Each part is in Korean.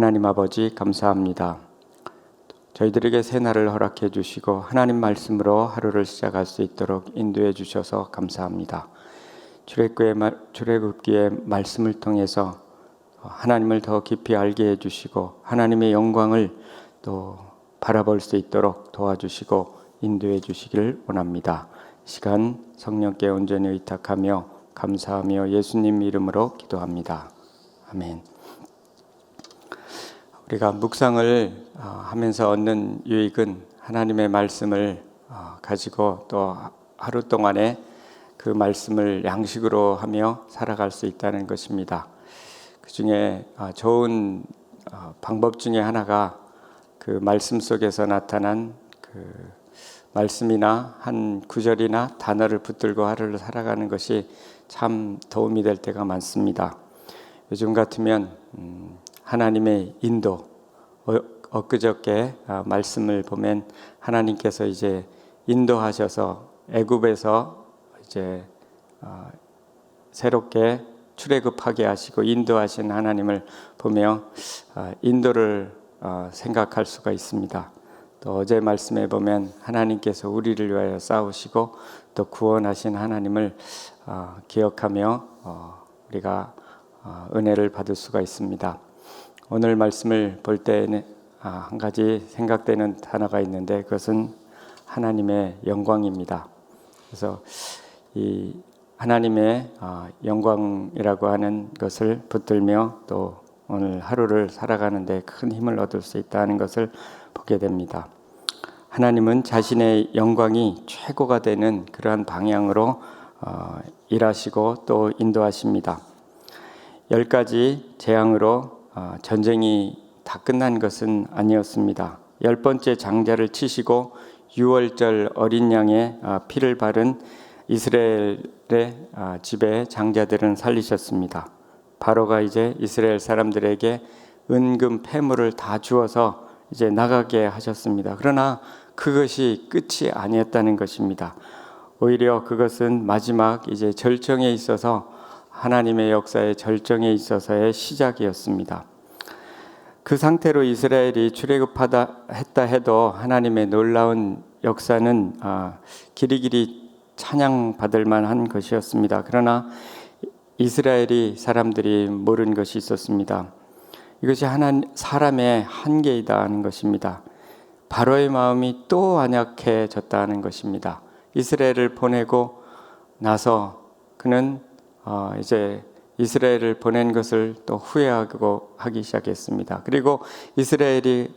하나님 아버지 감사합니다. 저희들에게 새 날을 허락해 주시고 하나님 말씀으로 하루를 시작할 수 있도록 인도해 주셔서 감사합니다. 출애굽기의 말씀을 통해서 하나님을 더 깊이 알게 해주시고 하나님의 영광을 또 바라볼 수 있도록 도와주시고 인도해 주시길 원합니다. 시간 성령께 온전히 의탁하며 감사하며 예수님 이름으로 기도합니다. 아멘. 우리가 묵상을 하면서 얻는 유익은 하나님의 말씀을 가지고 또 하루 동안에 그 말씀을 양식으로 하며 살아갈 수 있다는 것입니다. 그 중에 좋은 방법 중에 하나가 그 말씀 속에서 나타난 그 말씀이나 한 구절이나 단어를 붙들고 하루를 살아가는 것이 참 도움이 될 때가 많습니다. 요즘 같으면 하나님의 인도, 엊그저께 말씀을 보면 하나님께서 이제 인도하셔서 애굽에서 이제 새롭게 출애굽하게 하시고 인도하신 하나님을 보며 인도를 생각할 수가 있습니다. 또 어제 말씀에 보면 하나님께서 우리를 위하여 싸우시고 또 구원하신 하나님을 기억하며 우리가 은혜를 받을 수가 있습니다. 오늘 말씀을 볼 때는 한 가지 생각되는 단어가 있는데 그것은 하나님의 영광입니다. 그래서 이 하나님의 영광이라고 하는 것을 붙들며 또 오늘 하루를 살아가는데 큰 힘을 얻을 수 있다는 것을 보게 됩니다. 하나님은 자신의 영광이 최고가 되는 그러한 방향으로 일하시고 또 인도하십니다. 10가지 재앙으로 전쟁이 다 끝난 것은 아니었습니다. 10번째 장자를 치시고 6월절 어린 양의 피를 바른 이스라엘의 집의 장자들은 살리셨습니다. 바로가 이제 이스라엘 사람들에게 은금 폐물을 다 주어서 이제 나가게 하셨습니다. 그러나 그것이 끝이 아니었다는 것입니다. 오히려 그것은 마지막 이제 절정에 있어서 하나님의 역사의 절정에 있어서의 시작이었습니다. 그 상태로 이스라엘이 출애굽했다 해도 하나님의 놀라운 역사는 길이길이 찬양받을 만한 것이었습니다. 그러나 이스라엘이 사람들이 모르는 것이 있었습니다. 이것이 사람의 한계이다 하는 것입니다. 바로의 마음이 또 완약해졌다는 것입니다. 이스라엘을 보내고 나서 그는 이제 이스라엘을 보낸 것을 또 후회하고 하기 시작했습니다. 그리고 이스라엘이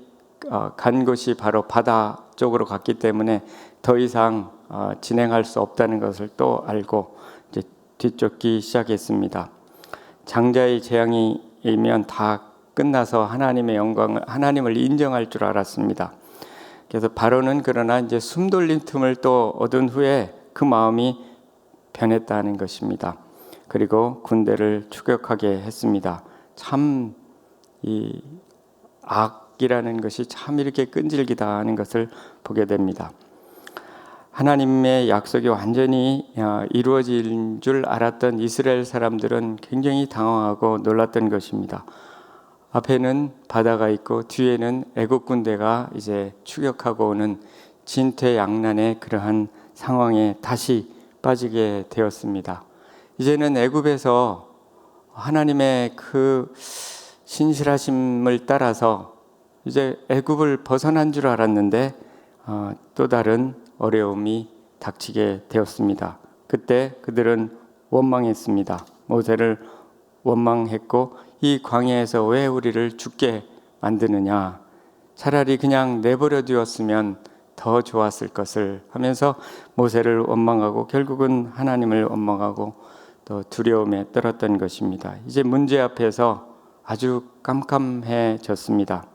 간 곳이 바로 바다 쪽으로 갔기 때문에 더 이상 진행할 수 없다는 것을 또 알고 이제 뒤쫓기 시작했습니다. 장자의 재앙이면 다 끝나서 하나님의 영광을 하나님을 인정할 줄 알았습니다. 그래서 바로는 그러나 이제 숨 돌린 틈을 또 얻은 후에 그 마음이 변했다는 것입니다. 그리고 군대를 추격하게 했습니다. 참 이 악이라는 것이 참 이렇게 끈질기다 하는 것을 보게 됩니다. 하나님의 약속이 완전히 이루어질 줄 알았던 이스라엘 사람들은 굉장히 당황하고 놀랐던 것입니다. 앞에는 바다가 있고 뒤에는 애국 군대가 이제 추격하고 오는 진퇴양난의 그러한 상황에 다시 빠지게 되었습니다. 이제는 애굽에서 하나님의 그 신실하심을 따라서 이제 애굽을 벗어난 줄 알았는데 또 다른 어려움이 닥치게 되었습니다. 그때 그들은 원망했습니다. 모세를 원망했고 이 광야에서 왜 우리를 죽게 만드느냐, 차라리 그냥 내버려 두었으면 더 좋았을 것을 하면서 모세를 원망하고 결국은 하나님을 원망하고 또 두려움에 떨었던 것입니다. 이제 문제 앞에서 아주 깜깜해졌습니다.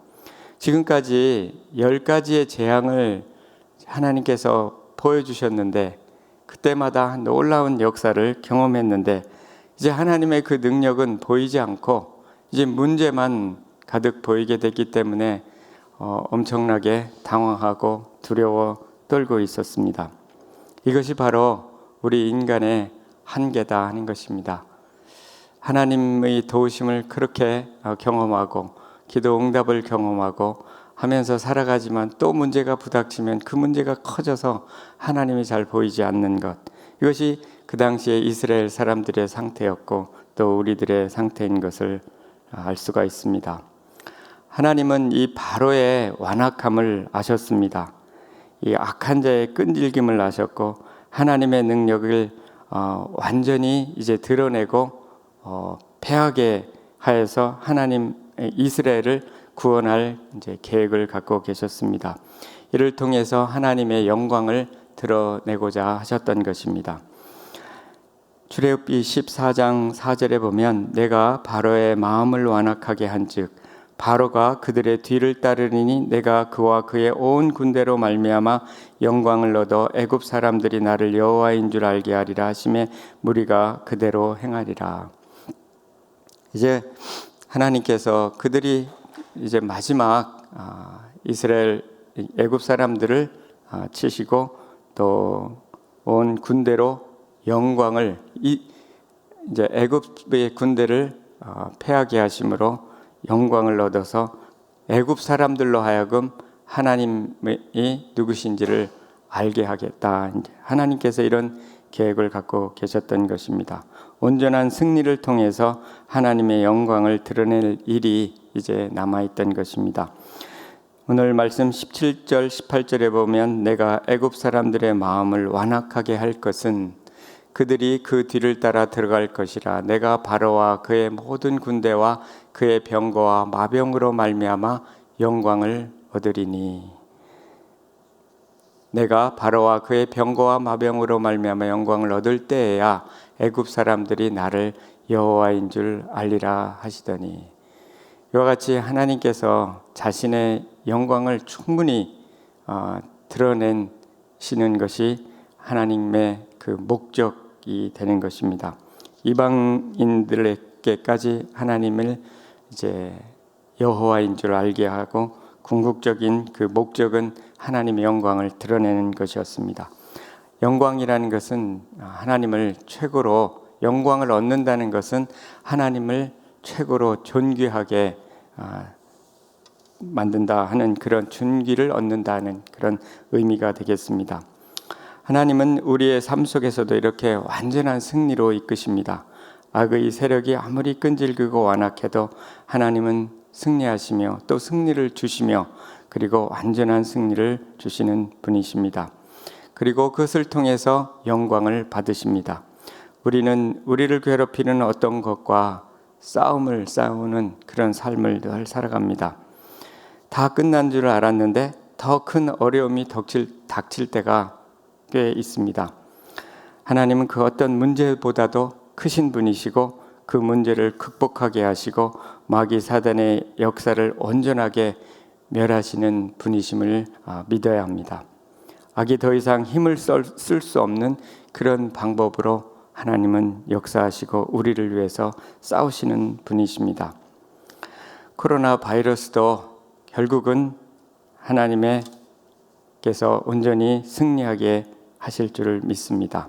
지금까지 10가지의 재앙을 하나님께서 보여주셨는데 그때마다 놀라운 역사를 경험했는데 이제 하나님의 그 능력은 보이지 않고 이제 문제만 가득 보이게 됐기 때문에 엄청나게 당황하고 두려워 떨고 있었습니다. 이것이 바로 우리 인간의 한계다 하는 것입니다. 하나님의 도우심을 그렇게 경험하고 기도 응답을 경험하고 하면서 살아가지만 또 문제가 부닥치면 그 문제가 커져서 하나님이 잘 보이지 않는 것, 이것이 그 당시에 이스라엘 사람들의 상태였고 또 우리들의 상태인 것을 알 수가 있습니다. 하나님은 이 바로의 완악함을 아셨습니다. 이 악한 자의 끈질김을 아셨고 하나님의 능력을 완전히 이제 드러내고 패하게 하여서 하나님 이스라엘을 구원할 이제 계획을 갖고 계셨습니다. 이를 통해서 하나님의 영광을 드러내고자 하셨던 것입니다. 출애굽기 14장 4절에 보면 내가 바로의 마음을 완악하게 한즉 바로가 그들의 뒤를 따르리니 내가 그와 그의 온 군대로 말미암아 영광을 얻어 애굽 사람들이 나를 여호와인 줄 알게 하리라 하심에 무리가 그대로 행하리라. 이제 하나님께서 그들이 이제 마지막 이스라엘 애굽 사람들을 치시고 또 온 군대로 영광을 이제 애굽의 군대를 패하게 하심으로 영광을 얻어서 애굽 사람들로 하여금 하나님이 누구신지를 알게 하겠다. 하나님께서 이런 계획을 갖고 계셨던 것입니다. 온전한 승리를 통해서 하나님의 영광을 드러낼 일이 이제 남아있던 것입니다. 오늘 말씀 17절 18절에 보면 내가 애굽 사람들의 마음을 완악하게 할 것은 그들이 그 뒤를 따라 들어갈 것이라. 내가 바로와 그의 모든 군대와 그의 병거와 마병으로 말미암아 영광을 얻으리니. 내가 바로와 그의 병거와 마병으로 말미암아 영광을 얻을 때에야 애굽 사람들이 나를 여호와인 줄 알리라 하시더니. 이와 같이 하나님께서 자신의 영광을 충분히 드러내시는 것이 하나님의 그 목적이 되는 것입니다. 이방인들에게까지 하나님을 이제 여호와인 줄 알게 하고 궁극적인 그 목적은 하나님의 영광을 드러내는 것이었습니다. 영광이라는 것은 하나님을 최고로, 영광을 얻는다는 것은 하나님을 최고로 존귀하게 만든다 하는 그런 존귀를 얻는다는 그런 의미가 되겠습니다. 하나님은 우리의 삶 속에서도 이렇게 완전한 승리로 이끄십니다. 악의 세력이 아무리 끈질기고 완악해도 하나님은 승리하시며 또 승리를 주시며 그리고 완전한 승리를 주시는 분이십니다. 그리고 그것을 통해서 영광을 받으십니다. 우리는 우리를 괴롭히는 어떤 것과 싸움을 싸우는 그런 삶을 늘 살아갑니다. 다 끝난 줄 알았는데 더 큰 어려움이 닥칠 때가 꽤 있습니다. 하나님은 그 어떤 문제보다도 크신 분이시고 그 문제를 극복하게 하시고 마귀 사단의 역사를 온전하게 멸하시는 분이심을 믿어야 합니다. 악이 더 이상 힘을 쓸 수 없는 그런 방법으로 하나님은 역사하시고 우리를 위해서 싸우시는 분이십니다. 코로나 바이러스도 결국은 하나님께서 온전히 승리하게 하실 줄을 믿습니다.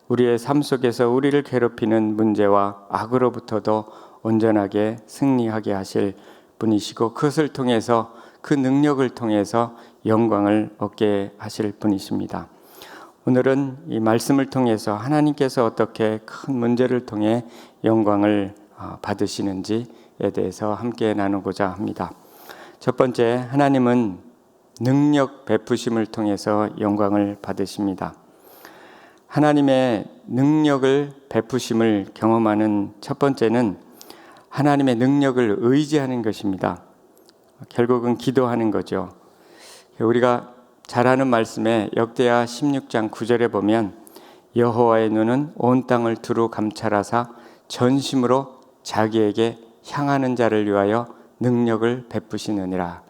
우리의 삶 속에서 우리를 괴롭히는 문제와 악으로부터도 온전하게 승리하게 하실 분이시고 그것을 통해서 그 능력을 통해서 영광을 얻게 하실 분이십니다. 오늘은 이 말씀을 통해서 하나님께서 어떻게 큰 문제를 통해 영광을 받으시는지에 대해서 함께 나누고자 합니다. 첫 번째, 하나님은 능력 베푸심을 통해서 영광을 받으십니다. 하나님의 능력을 베푸심을 경험하는 첫 번째는 하나님의 능력을 의지하는 것입니다. 결국은 기도하는 거죠. 우리가 잘 아는 말씀에 역대하 16장 9절에 보면 여호와의 눈은 온 땅을 두루 감찰하사 전심으로 자기에게 향하는 자를 위하여 능력을 베푸시느니라.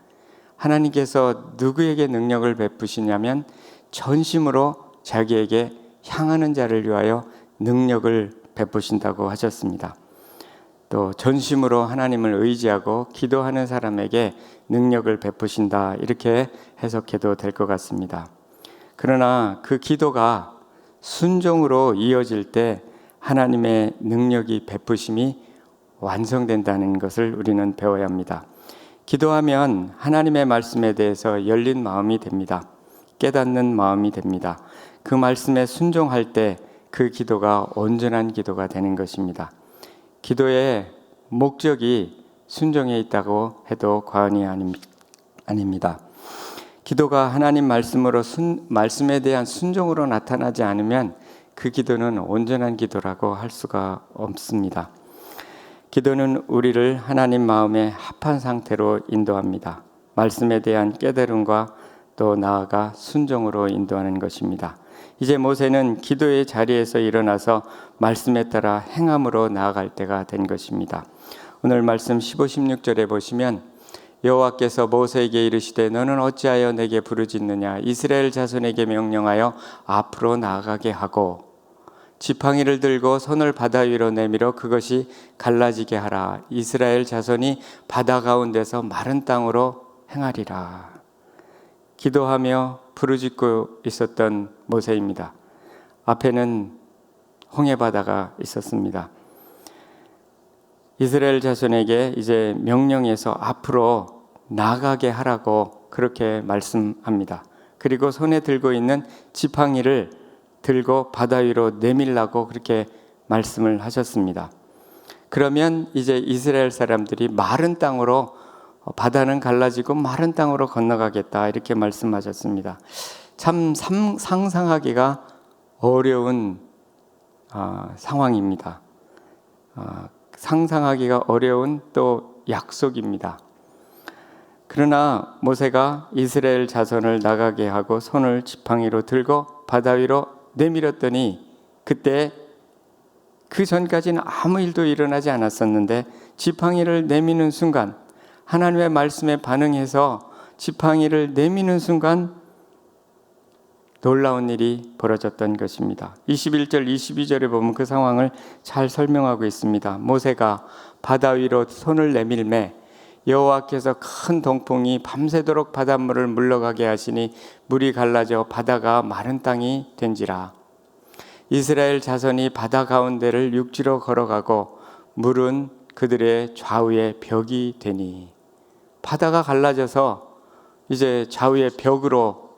하나님께서 누구에게 능력을 베푸시냐면 전심으로 자기에게 향하는 자를 위하여 능력을 베푸신다고 하셨습니다. 또 전심으로 하나님을 의지하고 기도하는 사람에게 능력을 베푸신다, 이렇게 해석해도 될 것 같습니다. 그러나 그 기도가 순종으로 이어질 때 하나님의 능력이 베푸심이 완성된다는 것을 우리는 배워야 합니다. 기도하면 하나님의 말씀에 대해서 열린 마음이 됩니다. 깨닫는 마음이 됩니다. 그 말씀에 순종할 때 그 기도가 온전한 기도가 되는 것입니다. 기도의 목적이 순종에 있다고 해도 과언이 아닙니다. 기도가 하나님 말씀에 대한 순종으로 나타나지 않으면 그 기도는 온전한 기도라고 할 수가 없습니다. 기도는 우리를 하나님 마음에 합한 상태로 인도합니다. 말씀에 대한 깨달음과 또 나아가 순종으로 인도하는 것입니다. 이제 모세는 기도의 자리에서 일어나서 말씀에 따라 행함으로 나아갈 때가 된 것입니다. 오늘 말씀 15, 16절에 보시면 여호와께서 모세에게 이르시되 너는 어찌하여 내게 부르짖느냐 이스라엘 자손에게 명령하여 앞으로 나아가게 하고 지팡이를 들고 손을 바다 위로 내밀어 그것이 갈라지게 하라. 이스라엘 자손이 바다 가운데서 마른 땅으로 행하리라. 기도하며 부르짖고 있었던 모세입니다. 앞에는 홍해바다가 있었습니다. 이스라엘 자손에게 이제 명령해서 앞으로 나가게 하라고 그렇게 말씀합니다. 그리고 손에 들고 있는 지팡이를 들고 바다 위로 내밀라고 그렇게 말씀을 하셨습니다. 그러면 이제 이스라엘 사람들이 마른 땅으로 바다는 갈라지고 마른 땅으로 건너가겠다 이렇게 말씀하셨습니다. 참 상상하기가 어려운 상황입니다. 상상하기가 어려운 또 약속입니다. 그러나 모세가 이스라엘 자손을 나가게 하고 손을 지팡이로 들고 바다 위로 내밀었더니 그때 그 전까지는 아무 일도 일어나지 않았었는데 지팡이를 내미는 순간 하나님의 말씀에 반응해서 지팡이를 내미는 순간 놀라운 일이 벌어졌던 것입니다. 21절, 22절에 보면 그 상황을 잘 설명하고 있습니다. 모세가 바다 위로 손을 내밀매 여호와께서 큰 동풍이 밤새도록 바닷물을 물러가게 하시니 물이 갈라져 바다가 마른 땅이 된지라. 이스라엘 자손이 바다 가운데를 육지로 걸어가고 물은 그들의 좌우에 벽이 되니 바다가 갈라져서 이제 좌우의 벽으로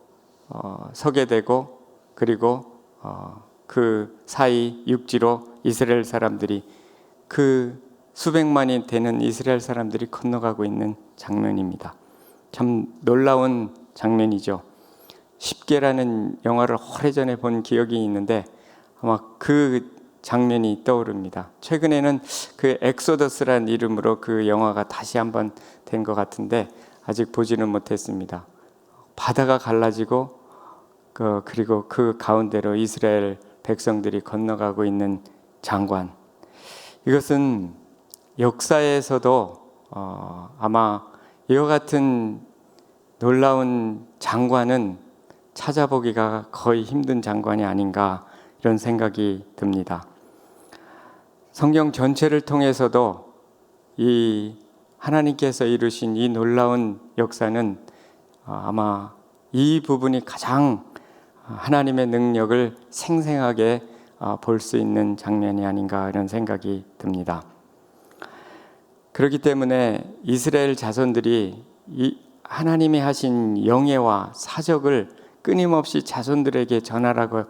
서게 되고 그리고 그 사이 육지로 이스라엘 사람들이 그 수백만이 되는 이스라엘 사람들이 건너가고 있는 장면입니다. 참 놀라운 장면이죠. 십계라는 영화를 오래전에 본 기억이 있는데 아마 그 장면이 떠오릅니다. 최근에는 그 엑소더스라는 이름으로 그 영화가 다시 한번 된 것 같은데 아직 보지는 못했습니다. 바다가 갈라지고 그리고 그 가운데로 이스라엘 백성들이 건너가고 있는 장관. 이것은 역사에서도 아마 이와 같은 놀라운 장관은 찾아보기가 거의 힘든 장관이 아닌가 이런 생각이 듭니다. 성경 전체를 통해서도 이 하나님께서 이루신 이 놀라운 역사는 아마 이 부분이 가장 하나님의 능력을 생생하게 볼 수 있는 장면이 아닌가 이런 생각이 듭니다. 그렇기 때문에 이스라엘 자손들이 이 하나님이 하신 영예와 사적을 끊임없이 자손들에게 전하라고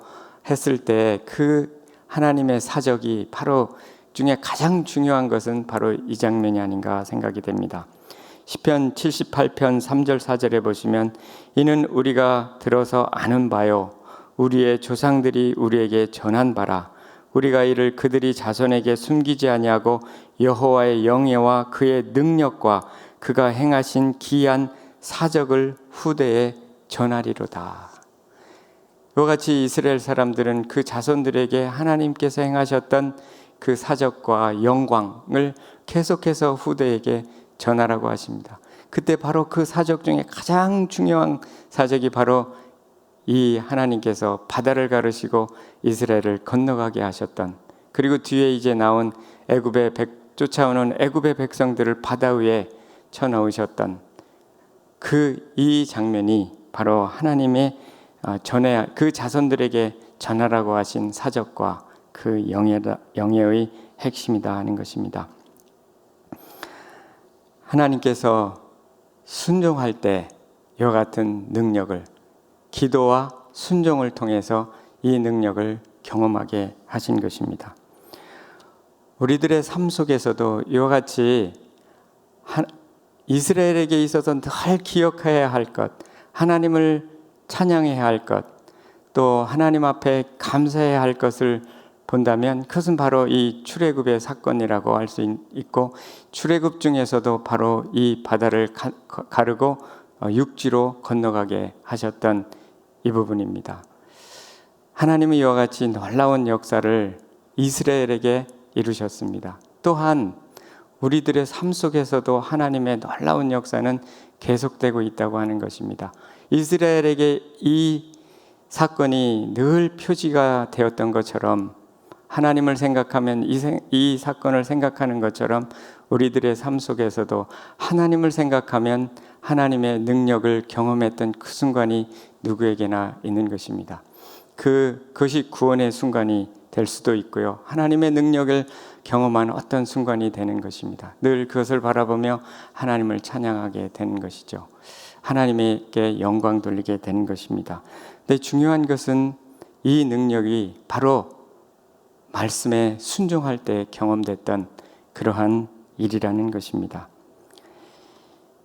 했을 때 그 하나님의 사적이 바로 중에 가장 중요한 것은 바로 이 장면이 아닌가 생각이 됩니다. 시편 78편 3절 4절에 보시면 이는 우리가 들어서 아는 바요 우리의 조상들이 우리에게 전한 바라 우리가 이를 그들이 자손에게 숨기지 아니하고 여호와의 영예와 그의 능력과 그가 행하신 기이한 사적을 후대에 전하리로다. 이와 같이 이스라엘 사람들은 그 자손들에게 하나님께서 행하셨던 그 사적과 영광을 계속해서 후대에게 전하라고 하십니다. 그때 바로 그 사적 중에 가장 중요한 사적이 바로 이 하나님께서 바다를 가르시고 이스라엘을 건너가게 하셨던 그리고 뒤에 이제 나온 쫓아오는 애굽의 백성들을 바다 위에 쳐넣으셨던 이 장면이 바로 하나님의 그 자손들에게 전하라고 하신 사적과 그 영예의 핵심이다 하는 것입니다. 하나님께서 순종할 때 이와 같은 능력을, 기도와 순종을 통해서 이 능력을 경험하게 하신 것입니다. 우리들의 삶 속에서도 이와 같이 이스라엘에게 있어서 늘 기억해야 할 것, 하나님을 찬양해야 할 것, 또 하나님 앞에 감사해야 할 것을 본다면 그것은 바로 이 출애굽의 사건이라고 할 수 있고, 출애굽 중에서도 바로 이 바다를 가르고 육지로 건너가게 하셨던 이 부분입니다. 하나님은 이와 같이 놀라운 역사를 이스라엘에게 이루셨습니다. 또한 우리들의 삶 속에서도 하나님의 놀라운 역사는 계속되고 있다고 하는 것입니다. 이스라엘에게 이 사건이 늘 표지가 되었던 것처럼, 하나님을 생각하면 이 사건을 생각하는 것처럼 우리들의 삶 속에서도 하나님을 생각하면 하나님의 능력을 경험했던 그 순간이 누구에게나 있는 것입니다. 그것이 구원의 순간이 될 수도 있고요, 하나님의 능력을 경험한 어떤 순간이 되는 것입니다. 늘 그것을 바라보며 하나님을 찬양하게 되는 것이죠. 하나님께 영광 돌리게 되는 것입니다. 근데 중요한 것은 이 능력이 바로 말씀에 순종할 때 경험됐던 그러한 일이라는 것입니다.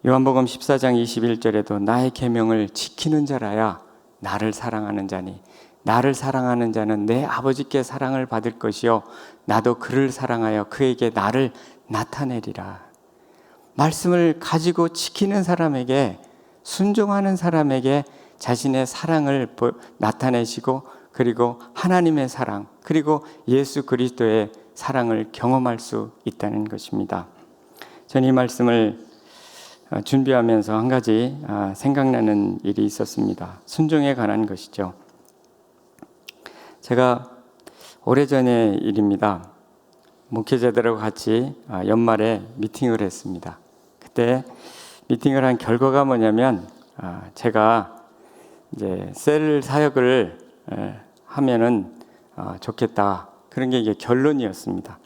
요한복음 14장 21절에도 나의 계명을 지키는 자라야 나를 사랑하는 자니, 나를 사랑하는 자는 내 아버지께 사랑을 받을 것이요 나도 그를 사랑하여 그에게 나를 나타내리라. 말씀을 가지고 지키는 사람에게, 순종하는 사람에게 자신의 사랑을 나타내시고, 그리고 하나님의 사랑, 그리고 예수 그리스도의 사랑을 경험할 수 있다는 것입니다. 저는 이 말씀을 준비하면서 한 가지 생각나는 일이 있었습니다. 순종에 관한 것이죠. 제가 오래전의 일입니다. 목회자들하고 같이 연말에 미팅을 했습니다. 그때 미팅을 한 결과가 뭐냐면, 제가 이제 셀 사역을 하면은 좋겠다, 그런 게 이게 결론이었습니다.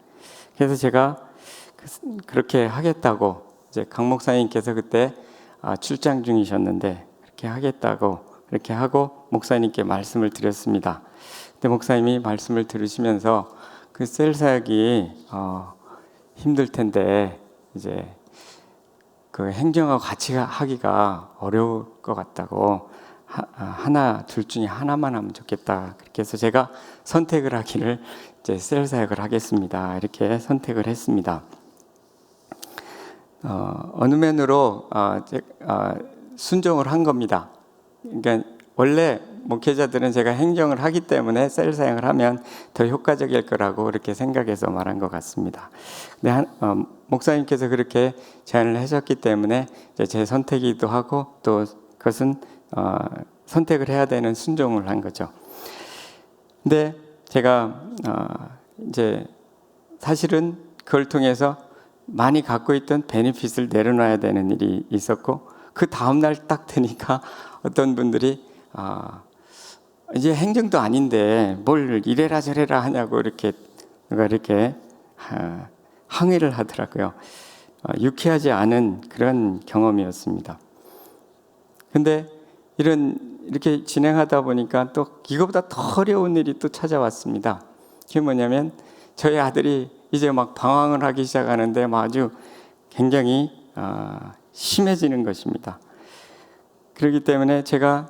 그래서 제가 그렇게 하겠다고, 이제 강 목사님께서 그때 출장 중이셨는데 그렇게 하겠다고 그렇게 하고 목사님께 말씀을 드렸습니다. 그때 목사님이 말씀을 들으시면서 그 셀 사역이 힘들 텐데 이제 그 행정하고 같이 하기가 어려울 것 같다고, 하나 둘 중에 하나만 하면 좋겠다, 그렇게 해서 제가 선택을 하기를, 이제 셀 사역을 하겠습니다, 이렇게 선택을 했습니다. 어느 면으로 순종을 한 겁니다. 그러니까 원래 목회자들은 제가 행정을 하기 때문에 셀 사역을 하면 더 효과적일 거라고 그렇게 생각해서 말한 것 같습니다. 근데 목사님께서 그렇게 제안을 하셨기 때문에 제 선택이기도 하고, 또 그것은 선택을 해야 되는 순종을 한 거죠. 근데 제가 이제 사실은 그걸 통해서 많이 갖고 있던 베네핏을 내려놔야 되는 일이 있었고, 그 다음날 딱 되니까 어떤 분들이 이제 행정도 아닌데 뭘 이래라 저래라 하냐고 이렇게 항의를 하더라고요. 유쾌하지 않은 그런 경험이었습니다. 근데 이렇게 진행하다 보니까 또 이거보다 더 어려운 일이 또 찾아왔습니다. 그게 뭐냐면, 저희 아들이 이제 막 방황을 하기 시작하는데 아주 굉장히 심해지는 것입니다. 그렇기 때문에 제가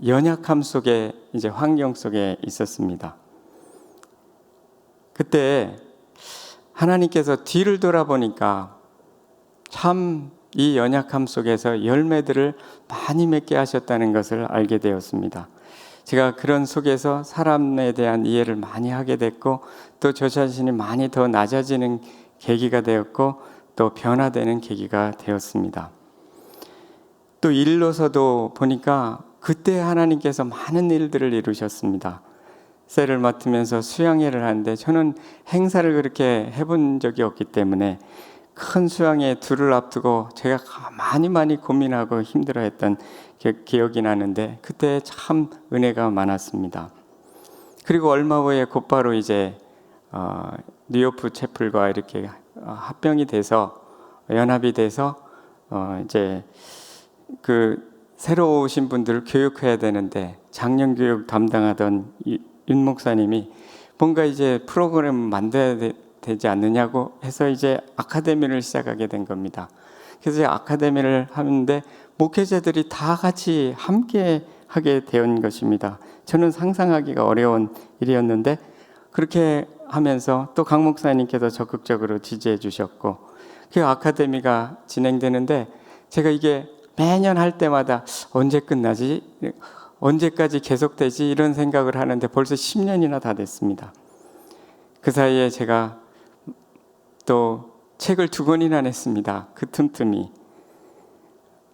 연약함 속에, 이제 환경 속에 있었습니다. 그때 하나님께서 뒤를 돌아보니까 참 이 연약함 속에서 열매들을 많이 맺게 하셨다는 것을 알게 되었습니다. 제가 그런 속에서 사람에 대한 이해를 많이 하게 됐고, 또 저 자신이 많이 더 낮아지는 계기가 되었고, 또 변화되는 계기가 되었습니다. 또 일로서도 보니까 그때 하나님께서 많은 일들을 이루셨습니다. 셀을 맡으면서 수양회를 하는데, 저는 행사를 그렇게 해본 적이 없기 때문에 큰 수양회 둘을 앞두고 제가 많이 고민하고 힘들어했던 기억이 나는데, 그때 참 은혜가 많았습니다. 그리고 얼마 후에 곧바로 이제 뉴요프 채플과 이렇게 합병이 돼서, 연합이 돼서 이제 그 새로 오신 분들을 교육해야 되는데 작년 교육 담당하던 윤 목사님이 뭔가 이제 프로그램 만들어야 되지 않느냐고 해서 이제 아카데미를 시작하게 된 겁니다. 그래서 아카데미를 하는데 목회자들이 다 같이 함께 하게 된 것입니다. 저는 상상하기가 어려운 일이었는데 그렇게 하면서 또 강 목사님께서 적극적으로 지지해 주셨고 그 아카데미가 진행되는데 제가 이게 매년 할 때마다 언제 끝나지? 언제까지 계속되지? 이런 생각을 하는데 벌써 10년이나 다 됐습니다. 그 사이에 제가 또 책을 2권이나 냈습니다. 그 틈틈이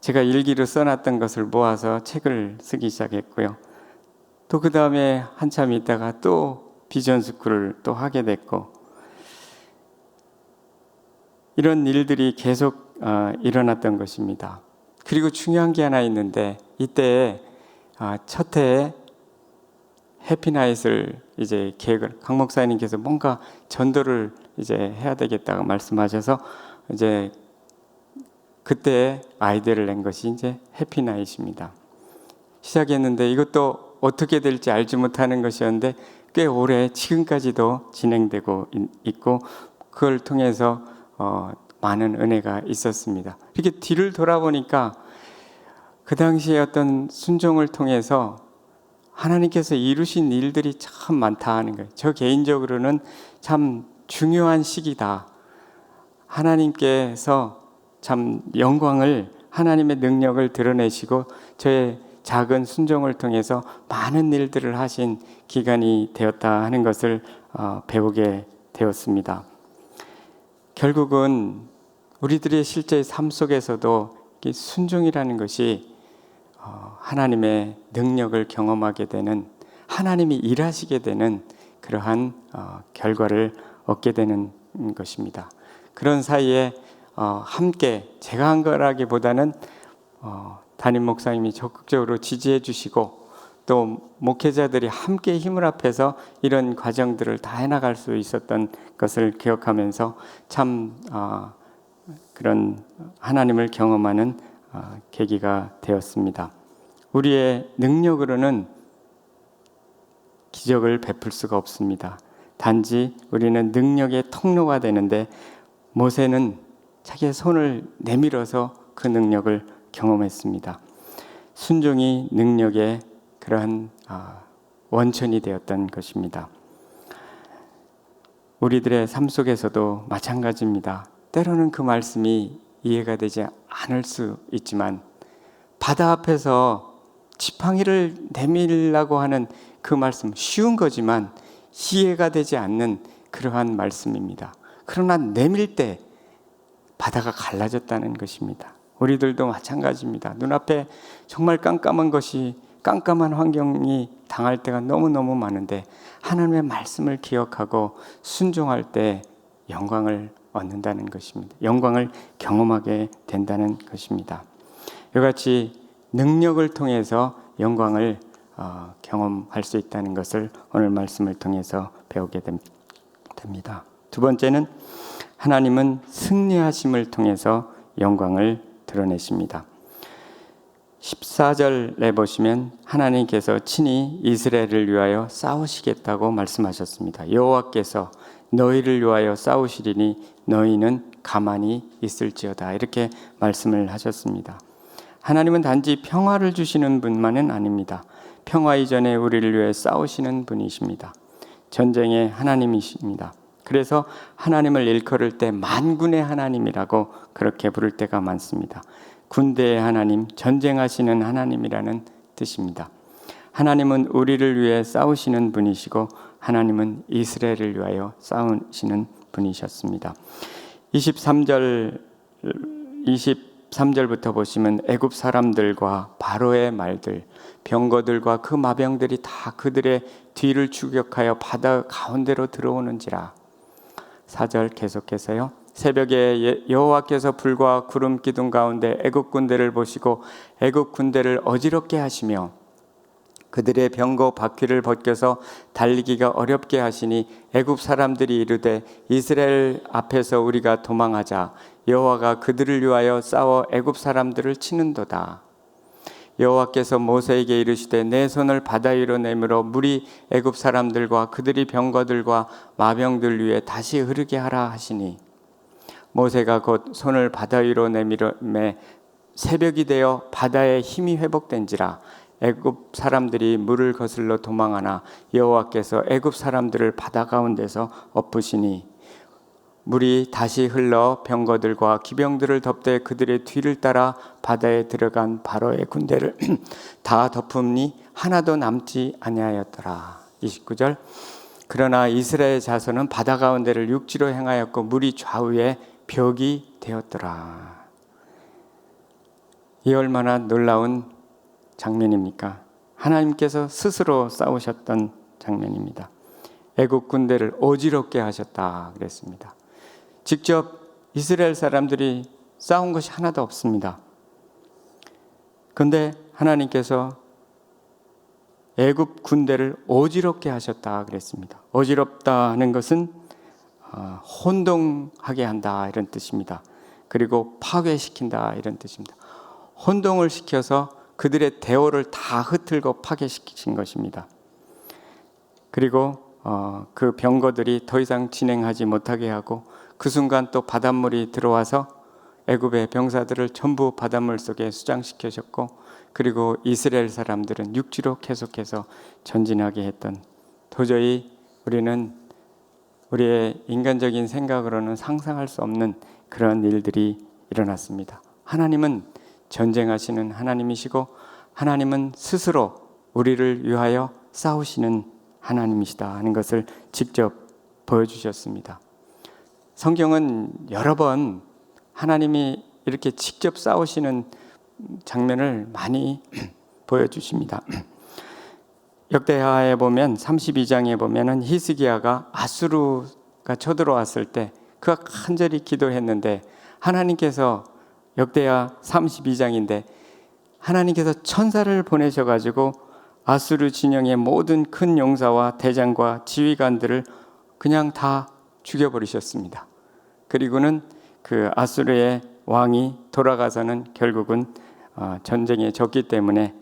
제가 일기로 써놨던 것을 모아서 책을 쓰기 시작했고요. 또 그 다음에 한참 있다가 또 비전 스쿨을 또 하게 됐고 이런 일들이 계속 일어났던 것입니다. 그리고 중요한 게 하나 있는데 이때 첫 해에 해피나잇을 이제 계획을 강 목사님께서 뭔가 전도를 이제 해야 되겠다고 말씀하셔서 이제 그때 아이디어를 낸 것이 이제 해피나잇입니다. 시작했는데 이것도 어떻게 될지 알지 못하는 것이었는데 꽤 오래 지금까지도 진행되고 있고 그걸 통해서 많은 은혜가 있었습니다. 이렇게 뒤를 돌아보니까 그 당시에 어떤 순종을 통해서 하나님께서 이루신 일들이 참 많다 하는 거예요. 저 개인적으로는 참 중요한 시기다. 하나님께서 참 영광을 하나님의 능력을 드러내시고 저의 작은 순종을 통해서 많은 일들을 하신 기간이 되었다 하는 것을 배우게 되었습니다. 결국은 우리들의 실제 삶 속에서도 순종이라는 것이 하나님의 능력을 경험하게 되는 하나님이 일하시게 되는 그러한 결과를 얻게 되는 것입니다. 그런 사이에 함께 제가 한 거라기보다는 담임 목사님이 적극적으로 지지해 주시고 또 목회자들이 함께 힘을 합해서 이런 과정들을 다 해나갈 수 있었던 것을 기억하면서 참 그런 하나님을 경험하는 계기가 되었습니다. 우리의 능력으로는 기적을 베풀 수가 없습니다. 단지 우리는 능력의 통로가 되는데 모세는 자기의 손을 내밀어서 그 능력을 경험했습니다. 순종이 능력의 그러한 원천이 되었던 것입니다. 우리들의 삶 속에서도 마찬가지입니다. 때로는 그 말씀이 이해가 되지 않을 수 있지만 바다 앞에서 지팡이를 내밀라고 하는 그 말씀 쉬운 거지만 이해가 되지 않는 그러한 말씀입니다. 그러나 내밀 때 바다가 갈라졌다는 것입니다. 우리들도 마찬가지입니다. 눈앞에 정말 깜깜한 환경이 당할 때가 너무너무 많은데 하나님의 말씀을 기억하고 순종할 때 영광을 얻는다는 것입니다. 영광을 경험하게 된다는 것입니다. 이같이 능력을 통해서 영광을 경험할 수 있다는 것을 오늘 말씀을 통해서 배우게 됩니다. 두 번째는 하나님은 승리하심을 통해서 영광을 드러내십니다. 14절에 보시면 하나님께서 친히 이스라엘을 위하여 싸우시겠다고 말씀하셨습니다. 여호와께서 너희를 위하여 싸우시리니 너희는 가만히 있을지어다 이렇게 말씀을 하셨습니다. 하나님은 단지 평화를 주시는 분만은 아닙니다. 평화 이전에 우리를 위해 싸우시는 분이십니다. 전쟁의 하나님이십니다. 그래서 하나님을 일컬을 때 만군의 하나님이라고 그렇게 부를 때가 많습니다. 군대의 하나님, 전쟁하시는 하나님이라는 뜻입니다. 하나님은 우리를 위해 싸우시는 분이시고 하나님은 이스라엘을 위하여 싸우시는 분이셨습니다. 23절부터 보시면 애굽 사람들과 바로의 말들, 병거들과 그 마병들이 다 그들의 뒤를 추격하여 바다 가운데로 들어오는지라. 4절 계속해서요. 새벽에 여호와께서 불과 구름 기둥 가운데 애굽 군대를 보시고 애굽 군대를 어지럽게 하시며 그들의 병거 바퀴를 벗겨서 달리기가 어렵게 하시니 애굽 사람들이 이르되 이스라엘 앞에서 우리가 도망하자 여호와가 그들을 위하여 싸워 애굽 사람들을 치는도다. 여호와께서 모세에게 이르시되 내 손을 바다 위로 내밀어 물이 애굽 사람들과 그들이 병거들과 마병들 위에 다시 흐르게 하라 하시니 모세가 곧 손을 바다 위로 내밀매 새벽이 되어 바다의 힘이 회복된지라 애굽 사람들이 물을 거슬러 도망하나 여호와께서 애굽 사람들을 바다 가운데서 엎으시니 물이 다시 흘러 병거들과 기병들을 덮되 그들의 뒤를 따라 바다에 들어간 바로의 군대를 다 덮음니 하나도 남지 아니하였더라. 29절 그러나 이스라엘 자손은 바다 가운데를 육지로 행하였고 물이 좌우에 벽이 되었더라. 이 얼마나 놀라운 장면입니까? 하나님께서 스스로 싸우셨던 장면입니다. 애국 군대를 어지럽게 하셨다 그랬습니다. 직접 이스라엘 사람들이 싸운 것이 하나도 없습니다. 그런데 하나님께서 애굽 군대를 어지럽게 하셨다 그랬습니다. 어지럽다는 것은 혼동하게 한다 이런 뜻입니다. 그리고 파괴시킨다 이런 뜻입니다. 혼동을 시켜서 그들의 대오를 다 흐틀고 파괴시킨 것입니다. 그리고 그 병거들이 더 이상 진행하지 못하게 하고 그 순간 또 바닷물이 들어와서 애굽의 병사들을 전부 바닷물 속에 수장시키셨고 그리고 이스라엘 사람들은 육지로 계속해서 전진하게 했던 도저히 우리는 우리의 인간적인 생각으로는 상상할 수 없는 그런 일들이 일어났습니다. 하나님은 전쟁하시는 하나님이시고 하나님은 스스로 우리를 위하여 싸우시는 하나님이시다 하는 것을 직접 보여주셨습니다. 성경은 여러 번 하나님이 이렇게 직접 싸우시는 장면을 많이 보여주십니다. 역대하에 보면 32장에 보면은 히스기야가 아수르가 쳐들어왔을 때 그가 간절히 기도했는데 하나님께서 역대하 32장인데 하나님께서 천사를 보내셔가지고 아수르 진영의 모든 큰 용사와 대장과 지휘관들을 그냥 다 죽여버리셨습니다. 그리고는 그 아수르의 왕이 돌아가서는 결국은 전쟁에 졌기 때문에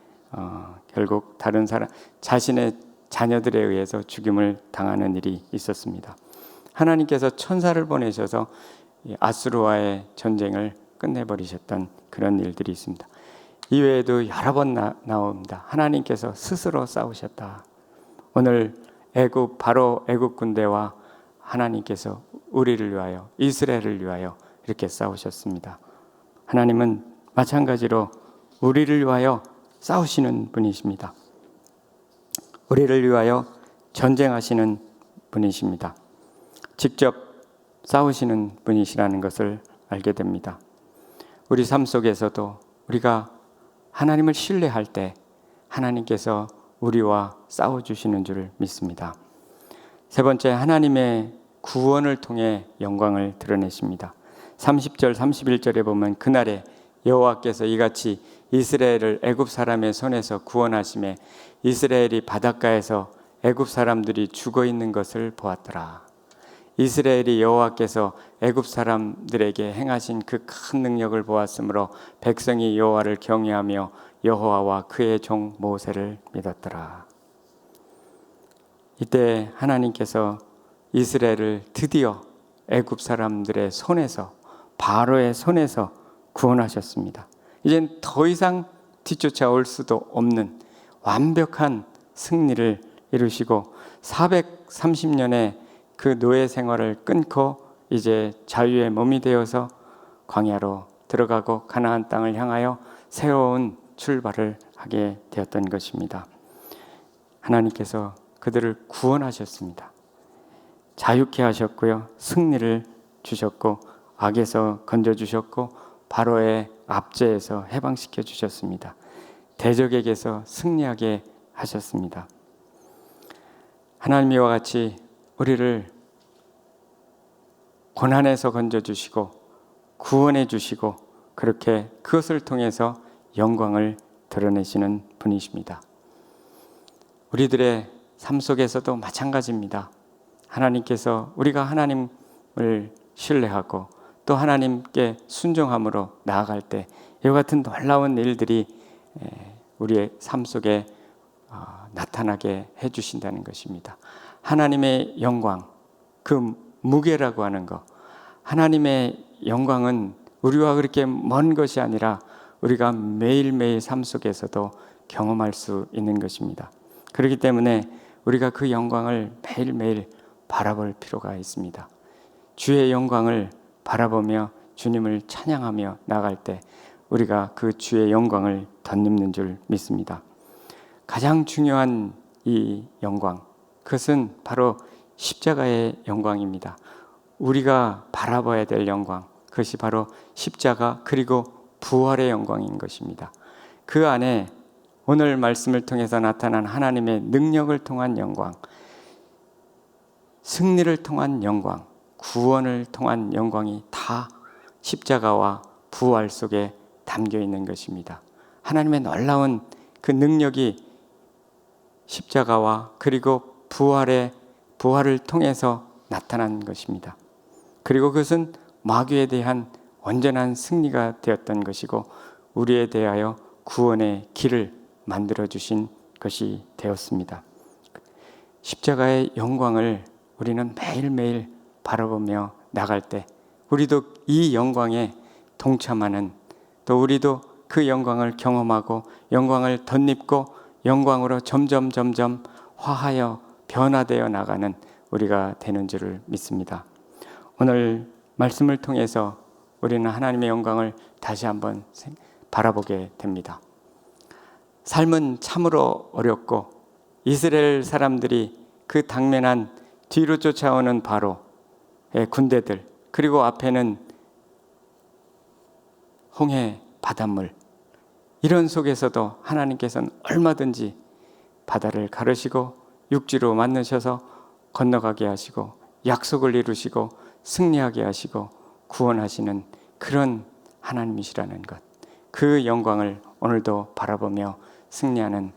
결국 다른 사람 자신의 자녀들에 의해서 죽임을 당하는 일이 있었습니다. 하나님께서 천사를 보내셔서 아수르와의 전쟁을 끝내버리셨던 그런 일들이 있습니다. 이외에도 여러 번 나옵니다. 하나님께서 스스로 싸우셨다. 오늘 바로 애굽 군대와 하나님께서 우리를 위하여 이스라엘을 위하여 이렇게 싸우셨습니다. 하나님은 마찬가지로 우리를 위하여 싸우시는 분이십니다. 우리를 위하여 전쟁하시는 분이십니다. 직접 싸우시는 분이시라는 것을 알게 됩니다. 우리 삶 속에서도 우리가 하나님을 신뢰할 때 하나님께서 우리와 싸워주시는 줄 믿습니다. 세 번째, 하나님의 구원을 통해 영광을 드러내십니다. 30절 31절에 보면 그날에 여호와께서 이같이 이스라엘을 애굽 사람의 손에서 구원하심에 이스라엘이 바닷가에서 애굽 사람들이 죽어 있는 것을 보았더라. 이스라엘이 여호와께서 애굽 사람들에게 행하신 그 큰 능력을 보았으므로 백성이 여호와를 경외하며 여호와와 그의 종 모세를 믿었더라. 이때 하나님께서 이스라엘을 드디어 애굽 사람들의 손에서 바로의 손에서 구원하셨습니다. 이젠 더 이상 뒤쫓아올 수도 없는 완벽한 승리를 이루시고 430년의 그 노예 생활을 끊고 이제 자유의 몸이 되어서 광야로 들어가고 가나안 땅을 향하여 새로운 출발을 하게 되었던 것입니다. 하나님께서 그들을 구원하셨습니다. 자유케 하셨고요. 승리를 주셨고 악에서 건져주셨고 바로의 압제에서 해방시켜 주셨습니다. 대적에게서 승리하게 하셨습니다. 하나님 이와 같이 우리를 고난에서 건져주시고 구원해 주시고 그렇게 그것을 통해서 영광을 드러내시는 분이십니다. 우리들의 삶 속에서도 마찬가지입니다. 하나님께서 우리가 하나님을 신뢰하고 또 하나님께 순종함으로 나아갈 때 이와 같은 놀라운 일들이 우리의 삶 속에 나타나게 해주신다는 것입니다. 하나님의 영광, 그 무게라고 하는 것, 하나님의 영광은 우리와 그렇게 먼 것이 아니라 우리가 매일매일 삶 속에서도 경험할 수 있는 것입니다. 그렇기 때문에 우리가 그 영광을 매일매일 바라볼 필요가 있습니다. 주의 영광을 바라보며 주님을 찬양하며 나갈 때 우리가 그 주의 영광을 덧입는 줄 믿습니다. 가장 중요한 이 영광, 그것은 바로 십자가의 영광입니다. 우리가 바라봐야 될 영광, 그것이 바로 십자가 그리고 부활의 영광인 것입니다. 그 안에 오늘 말씀을 통해서 나타난 하나님의 능력을 통한 영광, 승리를 통한 영광, 구원을 통한 영광이 다 십자가와 부활 속에 담겨 있는 것입니다. 하나님의 놀라운 그 능력이 십자가와 그리고 부활을 통해서 나타난 것입니다. 그리고 그것은 마귀에 대한 온전한 승리가 되었던 것이고 우리에 대하여 구원의 길을 만들어주신 것이 되었습니다. 십자가의 영광을 우리는 매일매일 바라보며 나갈 때 우리도 이 영광에 동참하는, 또 우리도 그 영광을 경험하고 영광을 덧입고 영광으로 점점 화하여 변화되어 나가는 우리가 되는 줄을 믿습니다. 오늘 말씀을 통해서 우리는 하나님의 영광을 다시 한번 바라보게 됩니다. 삶은 참으로 어렵고 이스라엘 사람들이 그 당면한 뒤로 쫓아오는 바로의 군대들, 그리고 앞에는 홍해 바닷물, 이런 속에서도 하나님께서는 얼마든지 바다를 가르시고 육지로 만드셔서 건너가게 하시고 약속을 이루시고 승리하게 하시고 구원하시는 그런 하나님이시라는 것, 그 영광을 오늘도 바라보며 승리하는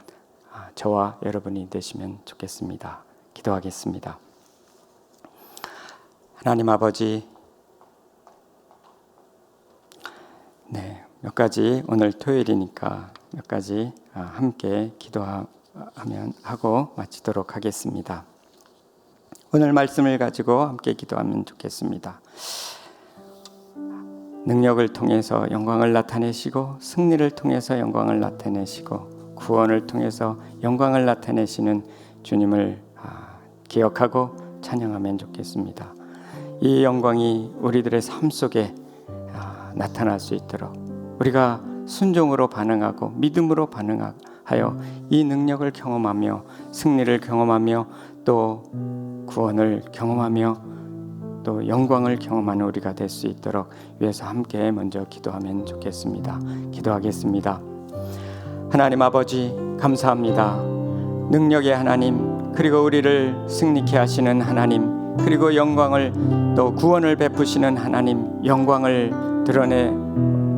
저와 여러분이 되시면 좋겠습니다. 기도하겠습니다. 하나님 아버지, 몇 가지 오늘 토요일이니까 몇 가지 함께 기도하고 마치도록 하겠습니다. 오늘 말씀을 가지고 함께 기도하면 좋겠습니다. 능력을 통해서 영광을 나타내시고 승리를 통해서 영광을 나타내시고 구원을 통해서 영광을 나타내시는 주님을 기억하고 찬양하면 좋겠습니다. 이 영광이 우리들의 삶 속에 나타날 수 있도록 우리가 순종으로 반응하고 믿음으로 반응하여 이 능력을 경험하며 승리를 경험하며 또 구원을 경험하며 또 영광을 경험하는 우리가 될 수 있도록 위해서 함께 먼저 기도하면 좋겠습니다. 기도하겠습니다. 하나님 아버지, 감사합니다. 능력의 하나님, 그리고 우리를 승리케 하시는 하나님, 그리고 영광을 또 구원을 베푸시는 하나님, 영광을 드러내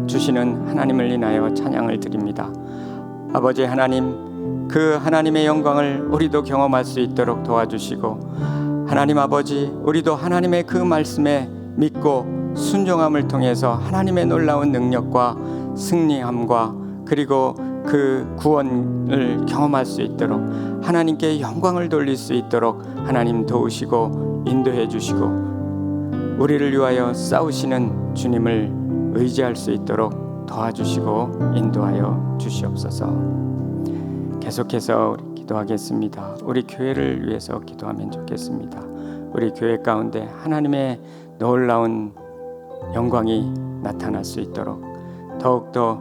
주시는 하나님을 인하여 찬양을 드립니다. 아버지 하나님, 그 하나님의 영광을 우리도 경험할 수 있도록 도와주시고, 하나님 아버지, 우리도 하나님의 그 말씀에 믿고 순종함을 통해서 하나님의 놀라운 능력과 승리함과 그리고 그 구원을 경험할 수 있도록 하나님께 영광을 돌릴 수 있도록 하나님 도우시고 인도해 주시고 우리를 위하여 싸우시는 주님을 의지할 수 있도록 도와주시고 인도하여 주시옵소서. 계속해서 기도하겠습니다. 우리 교회를 위해서 기도하면 좋겠습니다. 우리 교회 가운데 하나님의 놀라운 영광이 나타날 수 있도록 더욱더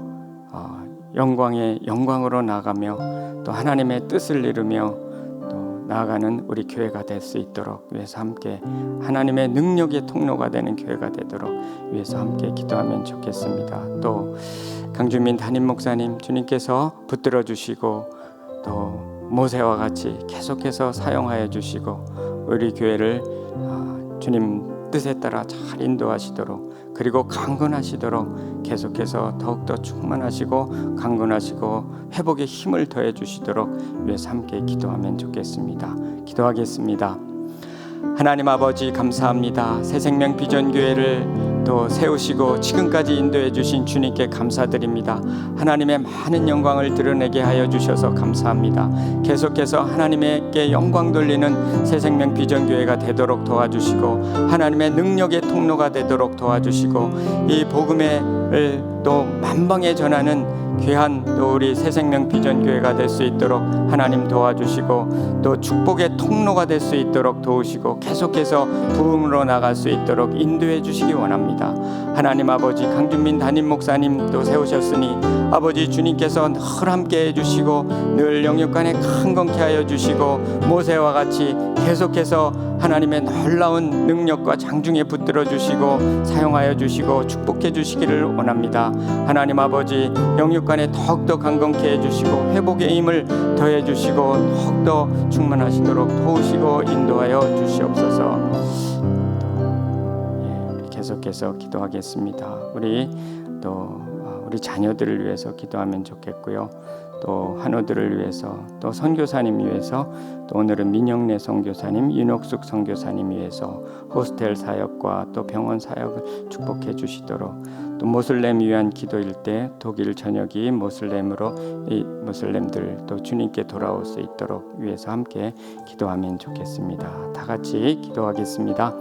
영광의 영광으로 나아가며 또 하나님의 뜻을 이루며 또 나아가는 우리 교회가 될 수 있도록 위해서 함께 하나님의 능력의 통로가 되는 교회가 되도록 위해서 함께 기도하면 좋겠습니다. 또 강주민 담임 목사님, 주님께서 붙들어 주시고 또 모세와 같이 계속해서 사용하여 주시고 우리 교회를 주님 뜻에 따라 잘 인도하시도록 그리고 강건하시도록 계속해서 더욱더 충만하시고 강건하시고 회복의 힘을 더해 주시도록 위해서 함께 기도하면 좋겠습니다. 기도하겠습니다. 하나님 아버지, 감사합니다. 새생명 비전교회를 또 세우시고 지금까지 인도해 주신 주님께 감사드립니다. 하나님의 많은 영광을 드러내게 하여 주셔서 감사합니다. 계속해서 하나님께 영광 돌리는 새생명 비전교회가 되도록 도와주시고 하나님의 능력의 통로가 되도록 도와주시고 이 복음을 또 만방에 전하는 귀한 또 우리 새생명 비전교회가 될 수 있도록 하나님 도와주시고 또 축복의 통로가 될 수 있도록 도우시고 계속해서 부흥으로 나갈 수 있도록 인도해 주시기 원합니다. 하나님 아버지 강준민 담임 목사님 또 세우셨으니 아버지 주님께서 늘 함께 해주시고 늘 영육간에 강건케 하여 주시고 모세와 같이 계속해서 하나님의 놀라운 능력과 장중에 붙들어 주시고 사용하여 주시고 축복해 주시기를 원합니다. 하나님 아버지 영육간에 더욱더 강건케 해주시고 회복의 힘을 더해 주시고 더욱더 충만하시도록 도우시고 인도하여 주시옵소서. 계속해서 기도하겠습니다. 우리 자녀들을 위해서 기도하면 좋겠고요. 또 한우들을 위해서 또 선교사님 위해서 또 오늘은 민영래 선교사님, 윤옥숙 선교사님 위해서 호스텔 사역과 또 병원 사역을 축복해 주시도록 또 모슬렘 위한 기도일 때 독일 전역이 모슬렘으로 이 모슬렘들 또 주님께 돌아올 수 있도록 위해서 함께 기도하면 좋겠습니다. 다 같이 기도하겠습니다.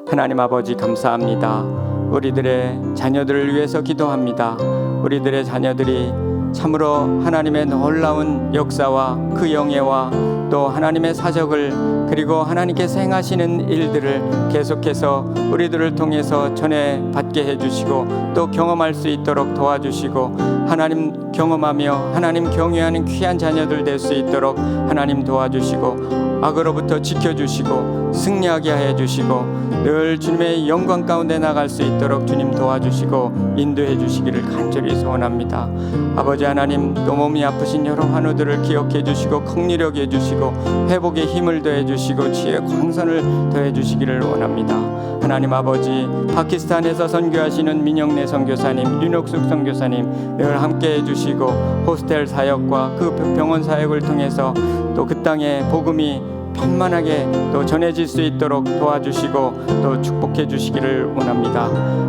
하나님 아버지 감사합니다. 우리들의 자녀들을 위해서 기도합니다. 우리들의 자녀들이 참으로 하나님의 놀라운 역사와 그 영예와 또 하나님의 사적을 그리고 하나님께서 행하시는 일들을 계속해서 우리들을 통해서 전해받게 해주시고 또 경험할 수 있도록 도와주시고 하나님 경험하며 하나님 경외하는 귀한 자녀들 될 수 있도록 하나님 도와주시고 악으로부터 지켜주시고 승리하게 해주시고 늘 주님의 영광 가운데 나갈 수 있도록 주님 도와주시고 인도해 주시기를 간절히 소원합니다. 아버지 하나님 또 몸이 아프신 여러 환우들을 기억해 주시고 긍휼하게 해주시고 회복의 힘을 더해 주시고 지혜의 광선을 더해 주시기를 원합니다. 하나님 아버지 파키스탄에서 선교하시는 민영래 선교사님, 윤옥숙 선교사님 늘 함께 해주시고 호스텔 사역과 그 병원 사역을 통해서 또 그 땅에 복음이 편만하게 또 전해질 수 있도록 도와주시고 또 축복해 주시기를 원합니다.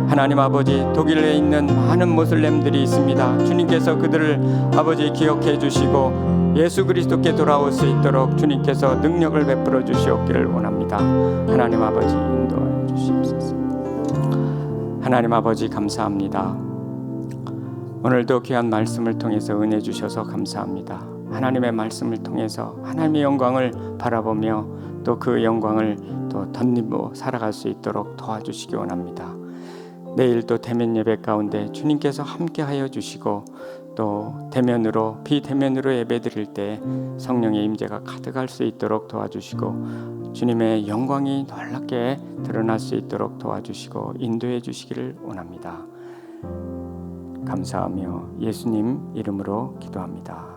하나님 아버지 독일에 있는 많은 모슬렘들이 있습니다. 주님께서 그들을 아버지 기억해 주시고 예수 그리스도께 돌아올 수 있도록 주님께서 능력을 베풀어 주시옵기를 원합니다. 하나님 아버지 인도해 주시옵소서. 하나님 아버지 감사합니다. 오늘도 귀한 말씀을 통해서 은혜 주셔서 감사합니다. 하나님의 말씀을 통해서 하나님의 영광을 바라보며 또 그 영광을 또 덧입어 살아갈 수 있도록 도와주시기 원합니다. 내일 또 대면 예배 가운데 주님께서 함께하여 주시고 또 대면으로 비대면으로 예배드릴 때 성령의 임재가 가득할 수 있도록 도와주시고 주님의 영광이 놀랍게 드러날 수 있도록 도와주시고 인도해 주시기를 원합니다. 감사하며 예수님 이름으로 기도합니다.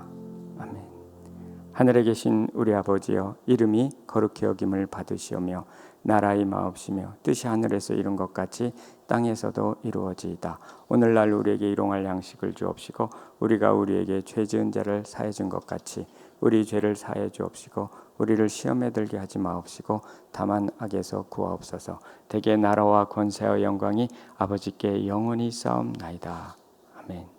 하늘에 계신 우리 아버지여, 이름이 거룩히 여김을 받으시오며 나라의 마옵시며 뜻이 하늘에서 이룬 것 같이 땅에서도 이루어지이다. 오늘날 우리에게 일용할 양식을 주옵시고 우리가 우리에게 죄 지은 자를 사해 준 것 같이 우리 죄를 사해 주옵시고 우리를 시험에 들게 하지 마옵시고 다만 악에서 구하옵소서. 대개 나라와 권세와 영광이 아버지께 영원히 싸움나이다. 아멘.